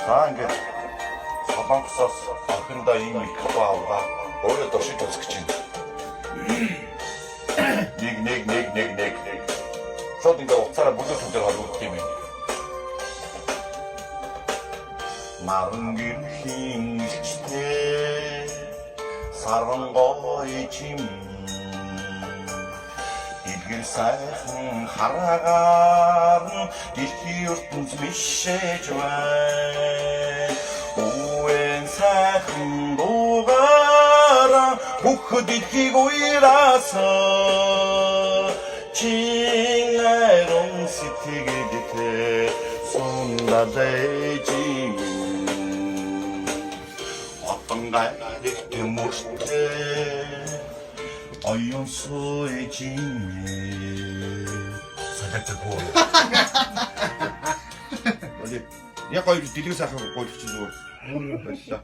За ингээд Солонгосоос охиндоо ийм их баавга өөрөө туршиж үзэх гэж байна. Нэг. Шууд ингээд уцаараа бүлүүс дээр холбогдох юм байна. Маран гэрхийн ичтэй сарангой чим Илгэр сайхан хараагаар дэлхий ертөнц мишэж байна. Үэн сайхан дуугаараа бүх дэлхийг уяраасан чин айрон сэтгэлдээ сундалэжин Гайрыг төмөртэй оюун сууйжин садаггүй. Яг гоё дэлгэр сайхан гуйлч зүгээр. Баярлалаа.